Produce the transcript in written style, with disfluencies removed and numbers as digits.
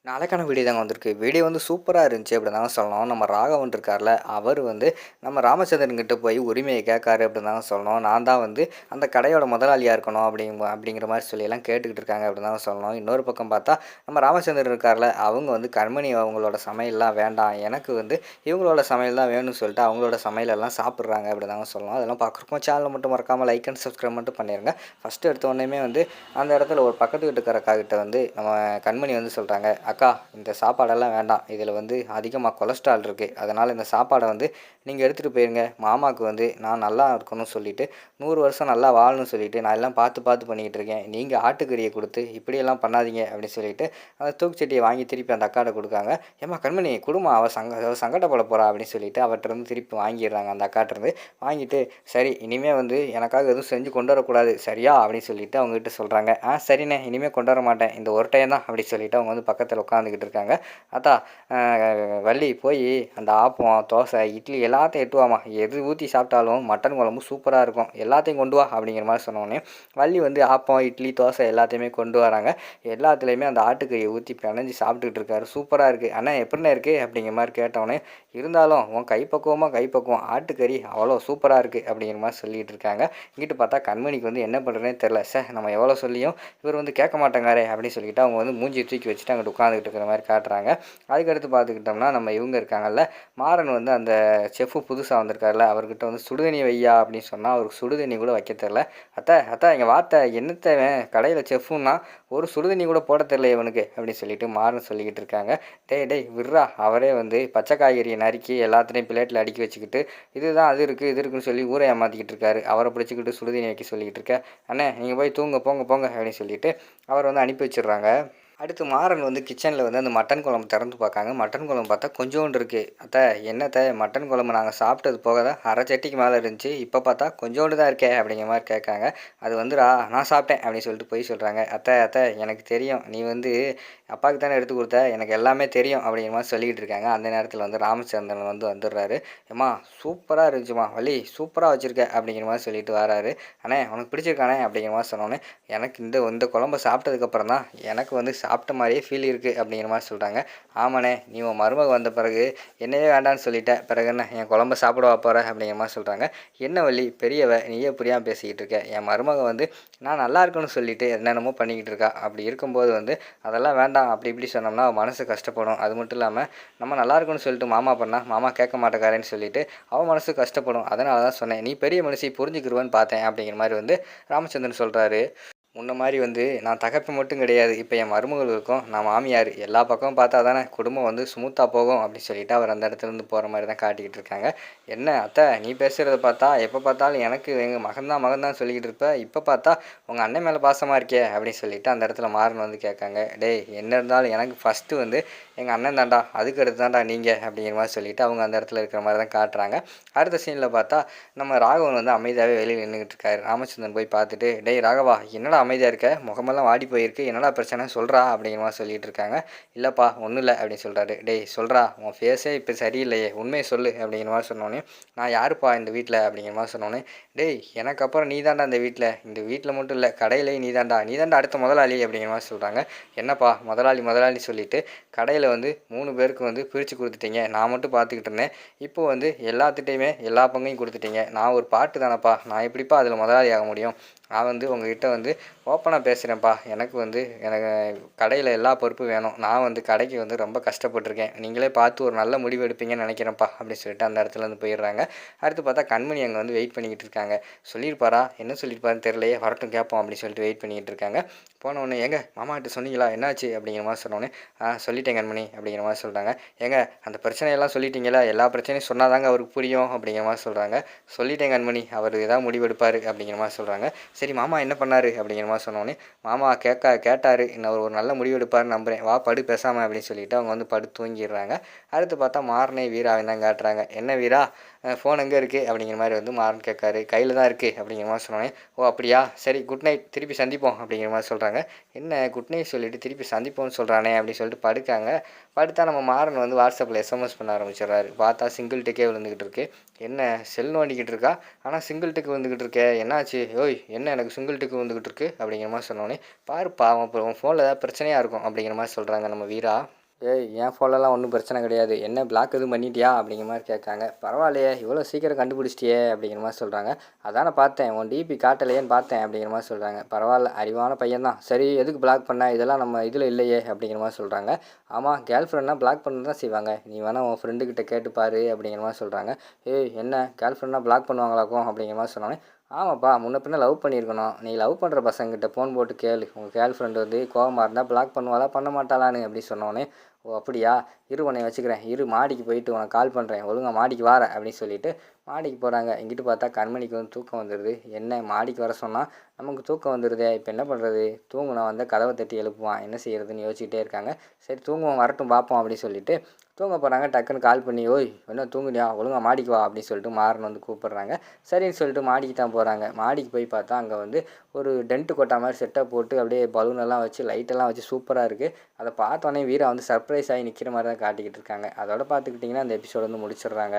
நாளைக்கான வீடியோ தாங்க வந்திருக்கு. வீடியோ வந்து சூப்பரா இருந்துச்சு அப்படின்னு தாங்க சொல்லணும். நம்ம ராகவன் இருக்கார்ல, அவர் வந்து நம்ம ராமச்சந்திரன் கிட்ட போய் உரிமைய கேட்காரு அப்படின்னு தாங்க சொல்லணும். நான் தான் வந்து அந்த கடையோட முதலாளியா இருக்கணும் அப்படிங்கிற மாரி சொல்லிலாம் கேட்டுக்கிட்டு இருக்காங்க அப்படின்னு தாங்க சொல்லணும். இன்னொரு பக்கம் பார்த்தா, நம்ம ராமச்சந்திரன் இருக்கார்ல, அவங்க வந்து கண்மணி அவங்களோட சமையல்லாம் வேண்டாம். எனக்கு வந்து இவங்களோட சமையல் தான் வேணும்னு சொல்லிட்டு அவங்களோட சமையலெல்லாம் சாப்பிட்றாங்க அப்படி தாங்க சொல்லணும். அதெல்லாம் பார்க்குறக்கும் சேனலை மட்டும் மறக்காம லைக் அண்ட் சப்ஸ்கிரைப் மட்டும் பண்ணிருங்க. ஃபர்ஸ்ட்டு எடுத்த உடனேயுமே வந்து அந்த இடத்துல ஒரு பக்கத்து வீட்டுக்கார கிட்ட வந்து நம்ம கண்மணி வந்து சொல்றாங்க, "அக்கா, இந்த சாப்பாடெல்லாம் வேண்டாம். இதில வந்து அதிகமா கொலஸ்ட்ரால் இருக்கு. அதனால இந்த சாப்பாட வந்து நீங்க எடுத்துட்டு போயிருங்க. மாமாவுக்கு வந்து நான் நல்லா இருக்கணும்னு சொல்லிட்டு, 100 வருஷம் நல்லா வாழணும்னு சொல்லிட்டு, நான் எல்லாம் பார்த்து பார்த்து பண்ணிக்கிட்டு இருக்கேன். நீங்க ஆட்டுக்கறிய குடுத்து இப்படியெல்லாம் பண்ணாதீங்க." அப்படின்னு சொல்லிட்டு, அந்த தூக்குச்சட்டிய வாங்கி திருப்பி அந்த அக்காட்ட குடுக்காங்க. "ஏம்மா கண்மணி குடும்மா, அவ சங்கடப்பட போறா." அப்படின்னு சொல்லிட்டு அவட்டருந்து திருப்பி வாங்கிடுறாங்க அந்த அக்காட்டருந்து. வாங்கிட்டு, "சரி, இனிமே வந்து எனக்காக எதுவும் செஞ்சு கொண்டு வரக்கூடாது. சரியா?" அப்படின்னு சொல்லிட்டு அவங்ககிட்ட சொல்றாங்க. சரிண்ணே. இனிமே கொண்டு வர மாட்டேன். இந்த ஒரு டைம் தான்." அப்படி சொல்லிட்டு அவங்க வந்து பக்கத்துல உட்காந்துக்கிட்டு இருக்காங்க. "அத்தா, அ வள்ளி போயி அந்த ஆப்பம், தோசை, இட்லி எல்லாத்தையும் எட்டு வாம்மா. எது ஊத்தி சாப்பிட்டாலும் மட்டன் குழம்பு சூப்பரா இருக்கும். எல்லாத்தையும் கொண்டு வா." அப்படிங்கிற மாரி சொன்னோனே, வள்ளி வந்து ஆப்பம், இட்லி, தோசை எல்லாத்தையுமே கொண்டு வராங்க. எல்லாத்துலயுமே அந்த ஆட்டுக்கறிய ஊத்தி பெனஞ்சு சாப்பிட்டுக்கிட்டு இருக்காரு. "சூப்பரா இருக்கு. அண்ணே எப்புட்ண்ணே இருக்கு?" அப்படிங்கிற மாரி கேட்டோனே, "இருந்தாலும் உன் கைப்பக்குவம். ஆட்டுக்கறி அவ்வளோ சூப்பரா இருக்கு." அப்படிங்கிற மாரி சொல்லிட்டு இருக்காங்க. இங்கிட்டு பார்த்தா கண்மணிக்கு வந்து என்ன பண்ணுறதுனே தெரில. நம்ம எவ்வளோ சொல்லியும் இவர் வந்து கேட்க மாட்டேங்காரே அப்படின்னு சொல்லிட்டு அவங்க வந்து மூஞ்சிய தூக்கி வச்சுட்டு அங்கிட்டு உட்காந்துக்கிட்டு இருக்கிற மாரி காட்டுறாங்க. அதுக்கடுத்து பார்த்துக்கிட்டோம்னா, நம்ம இவங்க இருக்காங்கல்ல, மாறன் வந்து அந்த செஃப்பு புதுசா வந்திருக்காருல்ல, அவர்கிட்ட வந்து "சுடுதண்ணி வைய்யா" அப்படின்னு சொன்னா, அவருக்கு சுடுதண்ணி கூட வைக்க தெரில. "அத்த இங்க வாத்த, என்னத்த இவன் கடையில செஃப்புன்னா ஒரு சுடுதண்ணி கூட போட தெரில இவனுக்கு." அப்படின்னு சொல்லிட்டு மாறன் சொல்லிக்கிட்டு இருக்காங்க. டேய் விட்றா." அவரே வந்து பச்சை காய்கறிய நறுக்கி எல்லாத்துலயும் பிளேட்ல அடுக்கி வச்சுக்கிட்டு, இதுதான் அது இருக்கு இது இருக்குன்னு சொல்லி ஊர ஏமாத்திக்கிட்டு இருக்காரு. அவர பிடிச்சுக்கிட்டு சுடுதண்ணி வைக்க சொல்லிக்கிட்டு இருக்க. "அண்ணே நீங்க போய் தூங்க போங்க." அப்படின்னு சொல்லிட்டு அவர வந்து அனுப்பி வச்சுடுறாங்க. அடுத்து மாறன் வந்து கிச்சனில் வந்து அந்த மட்டன் குழம்பு திறந்து பார்க்காங்க. மட்டன் குழம்பு பார்த்தா கொஞ்சோண்டு இருக்குது. "அத்தை, என்னத்த மட்டன் குழம்பு நாங்கள் சாப்பிட்டது போக தான் அரை சட்டிக்கு மேலே இருந்துச்சு. இப்போ பார்த்தா கொஞ்சோண்டு தான் இருக்கே." அப்படிங்கிற மாதிரி கேட்காங்க. "அது வந்துடா, நான் சாப்பிட்டேன்." அப்படின்னு சொல்லிட்டு போய் சொல்கிறாங்க. "அத்தை எனக்கு தெரியும். நீ வந்து அப்பாவுக்கு தானே எடுத்து கொடுத்த. எனக்கு எல்லாமே தெரியும்." அப்படிங்கிற மாதிரி சொல்லிக்கிட்டு இருக்காங்க. அந்த நேரத்தில் வந்து ராமச்சந்திரன் வந்து வந்துடுறாரு. "ஏம்மா சூப்பராக இருந்துச்சுமா வள்ளி, சூப்பராக வச்சுருக்க." அப்படிங்கிற மாதிரி சொல்லிட்டு வராரு. "அண்ணே உனக்கு பிடிச்சிருக்கானே?" அப்படிங்கிற மாதிரி சொன்னோன்னே, "எனக்கு இந்த இந்த குழம்பு சாப்பிட்டதுக்கப்புறம் தான் எனக்கு வந்து சாப்பிட்ட மாதிரியே ஃபீல் இருக்குது." அப்படிங்கிற மாதிரி சொல்கிறாங்க. "ஆமாண்ணே, நீ உன் மருமக வந்த பிறகு என்னையே வேண்டான்னு சொல்லிட்ட. பிறகு என்ன என் குழம்ப சாப்பிடவா போகிற?" அப்படிங்கிற மாதிரி சொல்கிறாங்க. "என்ன வள்ளி பெரியவ, நீயே புரியாமல் பேசிக்கிட்டு இருக்க. என் மருமக வந்து நான் நல்லா இருக்குன்னு சொல்லிட்டு என்னென்னமோ பண்ணிக்கிட்டு இருக்கா. அப்படி இருக்கும்போது வந்து அதெல்லாம் வேண்டாம் அப்படி இப்படி சொன்னோம்னா அவள் மனசு கஷ்டப்படும். அது மட்டும் இல்லாமல் நம்ம நல்லா இருக்குன்னு சொல்லிட்டு மாமா பண்ணால் மாமா கேட்க மாட்டேக்காரேன்னு சொல்லிட்டு அவள் மனசு கஷ்டப்படும். அதனால தான் சொன்னேன். நீ பெரிய மனுஷி புரிஞ்சுக்கிருவேன்னு பார்த்தேன்." அப்படிங்கிற மாதிரி வந்து ராமச்சந்திரன் சொல்கிறாரு. முன்ன மாதிரி வந்து நான் தகப்பன் மட்டும் கிடையாது. இப்போ என் மருமகள் இருக்கும், நான் மாமியார். எல்லா பக்கமும் பார்த்தா தானே குடும்பம் வந்து ஸ்மூத்தாக போகும்." அப்படின்னு சொல்லிட்டு அவர் அந்த இடத்துலேருந்து போகிற மாதிரி தான் காட்டிக்கிட்டு இருக்காங்க. "என்ன அத்தை, நீ பேசுகிறத பார்த்தா எப்போ பார்த்தாலும் எனக்கு எங்கள் மகன் தான் சொல்லிக்கிட்டு இருப்ப. இப்போ பார்த்தா உங்கள் அண்ணன் மேலே பாசமாக இருக்கே." அப்படின்னு சொல்லிட்டு அந்த இடத்துல மாறன் வந்து கேட்காங்க. "டேய், என்ன இருந்தாலும் எனக்கு ஃபஸ்ட்டு வந்து எங்கள் அண்ணன் தான்டா, அதுக்கு அடுத்து தான்டா நீங்கள்." அப்படிங்கிற மாதிரி சொல்லிட்டு அவங்க அந்த இடத்துல இருக்கிற மாதிரி தான் காட்டுறாங்க. அடுத்த சீனில் பார்த்தா நம்ம ராகவன் வந்து அமைதியாகவே வெளியில் நின்றுக்கிட்டு இருக்காரு. ராமச்சந்திரன் போய் பார்த்துட்டு, "டேய் ராகவா, என்னடா அமைதியாக இருக்க? முகமெல்லாம் வாடி போயிருக்கு. என்னடா பிரச்சனை சொல்கிறா?" அப்படிங்கிற மாதிரி சொல்லிட்டு இருக்காங்க. "இல்லைப்பா, ஒன்றும் இல்லை." அப்படின்னு சொல்கிறாரு. "டேய் சொல்கிறா, உன் ஃபேஸே இப்போ சரியில்லையே, உண்மையை சொல்லு." அப்படிங்கிற மாதிரி சொன்னோன்னே, "நான் யாருப்பா இந்த வீட்டில்?" அப்படிங்கிற மாதிரி சொன்னோன்னே, "டேய், எனக்கு அப்புறம் நீ தான்டா இந்த வீட்டில் மட்டும் இல்லை, கடையிலேயும் நீ தான்டா அடுத்த முதலாளி." அப்படிங்கிற மாதிரி சொல்கிறாங்க. "என்னப்பா முதலாளி சொல்லிட்டு கடையில் வந்து 3 பேருக்கு வந்து பிரித்து கொடுத்துட்டீங்க. நான் மட்டும் பார்த்துக்கிட்டு இருந்தேன். இப்போ வந்து எல்லாத்துட்டையுமே எல்லா பங்கையும் கொடுத்துட்டீங்க. நான் ஒரு பாட்டு தானப்பா, நான் எப்படிப்பா அதில் முதலாளி ஆக முடியும்? நான் வந்து உங்ககிட்ட வந்து ஓப்பனாக பேசுகிறேன்ப்பா. எனக்கு கடையில் எல்லா பொறுப்பும் வேணும். நான் வந்து கடைக்கு வந்து ரொம்ப கஷ்டப்பட்டுருக்கேன். நீங்களே பார்த்து ஒரு நல்ல முடிவு எடுப்பீங்கன்னு நினைக்கிறேன்ப்பா." அப்படின்னு சொல்லிட்டு அந்த இடத்துலேருந்து போயிடுறாங்க. அடுத்து பார்த்தா கண்மணி அங்கே வந்து வெயிட் பண்ணிக்கிட்டு இருக்காங்க. சொல்லியிருப்பாரா, என்ன சொல்லியிருப்பாருன்னு தெரிலையே, வரட்டும் கேட்போம் அப்படின்னு சொல்லிட்டு வெயிட் பண்ணிக்கிட்டு இருக்காங்க. போனவுடனே, "ஏங்க மாமாகிட்ட சொன்னீங்களா, என்னாச்சு?" அப்படிங்கிற மாதிரி சொன்னோடனே, சொல்லிட்டேன் கண்மணி." அப்படிங்கிற மாதிரி சொல்கிறாங்க. "ஏங்க அந்த பிரச்சனையெல்லாம் சொல்லிட்டீங்களா? எல்லா பிரச்சனையும் சொன்னால் தாங்க அவருக்கு புரியும்." அப்படிங்கிற மாதிரி சொல்கிறாங்க. "சொல்லிட்டேன் கண்மணி, அவர் ஏதாவது முடிவெடுப்பார்." அப்படிங்கிற மாதிரி சொல்கிறாங்க. "சரி, மாமா என்ன பண்ணாரு?" அப்படிங்கிற மாதிரி சொன்னோடனே, "மாமா கேட்டார். இன்னும் ஒரு நல்ல முடிவு எடுப்பாருன்னு நம்புகிறேன். வா படு பேசாமல்." அப்படின்னு சொல்லிட்டு அவங்க வந்து படுத்து தூங்கிடுறாங்க. அடுத்து பார்த்தா மாறனை வீராவையும் தான் காட்டுறாங்க. "என்ன வீரா, ஃபோன் எங்கே இருக்குது அப்படிங்கிற மாதிரி வந்து மாறன் கேட்காரு. கையில் தான் இருக்குது அப்படிங்கிற மாதிரி சொன்னோன்னே, ஓ அப்படியா, சரி குட் நைட், திருப்பி சந்திப்போம் அப்படிங்கிற மாதிரி சொல்கிறாங்க. என்ன குட் நைட் சொல்லிவிட்டு திருப்பி சந்திப்போம்னு சொல்கிறானே அப்படின்னு சொல்லிட்டு படுக்காங்க. படுத்தா நம்ம மாறன் வந்து வாட்ஸ்அப்பில் எஸ்எம்எஸ் பண்ண ஆரம்பிச்சிடுறாரு. பார்த்தா சிங்கிள் டிக்கே விழுந்துக்கிட்டு இருக்கு. என்ன செல் நோண்டிக்கிட்டு இருக்கா, ஆனால் சிங்கிள் டிக்கு விழுந்துக்கிட்டு இருக்கே, என்னாச்சு ஓய், என்ன எனக்கு சிங்கிள் டிக்கு விழுந்துக்கிட்டு இருக்கு அப்படிங்கிற மாதிரி சொன்னோன்னே, பாருப்பா அவன் இப்போ உன் ஃபோனில் ஏதாவது பிரச்சனையாக இருக்கும் அப்படிங்கிற மாதிரி சொல்கிறாங்க நம்ம வீரா. ஏய் என் ஃபோன்லலாம் ஒன்றும் பிரச்சனை கிடையாது, என்ன பிளாக் எதுவும் பண்ணிட்டியா அப்படிங்கிற மாதிரி கேட்காங்க. பரவாயில்லையே இவ்வளோ சீக்கிரம் கண்டுபிடிச்சிட்டியே அப்படிங்கிற மாதிரி சொல்கிறாங்க. அதானே பார்த்தேன், உன் டிபி காட்டலையேன்னு பார்த்தேன் அப்படிங்கிற மாதிரி சொல்கிறாங்க. பரவாயில்ல, அறிவான பையன்தான். சரி எதுக்கு பிளாக் பண்ண, இதெல்லாம் நம்ம இதில் இல்லையே அப்படிங்கிற மாதிரி சொல்கிறாங்க. ஆமாம், கேர்ள் ஃப்ரெண்ட்னா பிளாக் பண்ண தான் செய்வாங்க, நீ வேணால் உன் ஃப்ரெண்டுக்கிட்ட கேட்டுப்பாரு அப்படிங்கிற மாதிரி சொல்கிறாங்க. ஏய் என்ன கேர்ள் ஃப்ரெண்ட்னா பிளாக் பண்ணுவாங்களாக்கும் அப்படிங்கிற மாதிரி சொன்னோன்னே, ஆமாப்பா முன்ன பின்ன லவ் பண்ணியிருக்கணும், நீ லவ் பண்ணுற பசங்கிட்ட ஃபோன் போட்டு கேளு, உங்கள் கேர்ள் ஃப்ரெண்டு வந்து கோவமாக இருந்தால் பிளாக் பண்ணுவாளா பண்ண மாட்டாளான்னு அப்படி சொன்னோன்னே, ஓ அப்படியா, இரு உன்னை வச்சுக்கிறேன், இரு மாடிக்கு போயிட்டு உனக்கு கால் பண்ணுறேன், ஒழுங்கா மாடிக்கு வார அப்படின்னு சொல்லிட்டு மாடிக்கு போகிறாங்க. இங்கிட்டு பார்த்தா கண்மணிக்கு வந்து தூக்கம் வந்துடுது. என்ன மாடிக்கு வர சொன்னால் நமக்கு தூக்கம் வந்துடுதே, இப்போ என்ன பண்ணுறது, தூங்குனா வந்து கதவை தட்டி எழுப்புவான், என்ன செய்யறதுன்னு யோசிச்சுக்கிட்டே இருக்காங்க. சரி தூங்குவோம் வரட்டும் பார்ப்போம் அப்படின்னு சொல்லிட்டு தூங்க போகிறாங்க. டக்குன்னு கால் பண்ணி, ஓய் என்ன தூங்குனியா, ஒழுங்கா மாடிக்கு வா அப்படின்னு சொல்லிட்டு மாறன் வந்து கூப்பிட்றாங்க. சரின்னு சொல்லிட்டு மாடிக்கு தான் போகிறாங்க. மாடிக்கு போய் பார்த்தா அங்கே வந்து ஒரு டென்ட்டு கொட்டா மாதிரி செட்டப் போட்டு அப்படியே பலூனெல்லாம் வச்சு லைட்டெல்லாம் வச்சு சூப்பராக இருக்குது. அதை பார்த்தோன்னே வீரா வந்து சர்ப்ரைஸ் ஆகி நிற்கிற மாதிரி தான் காட்டிக்கிட்டு இருக்காங்க. அதோட பார்த்துக்கிட்டிங்கன்னா அந்த எபிசோட் வந்து முடிச்சிடுறாங்க.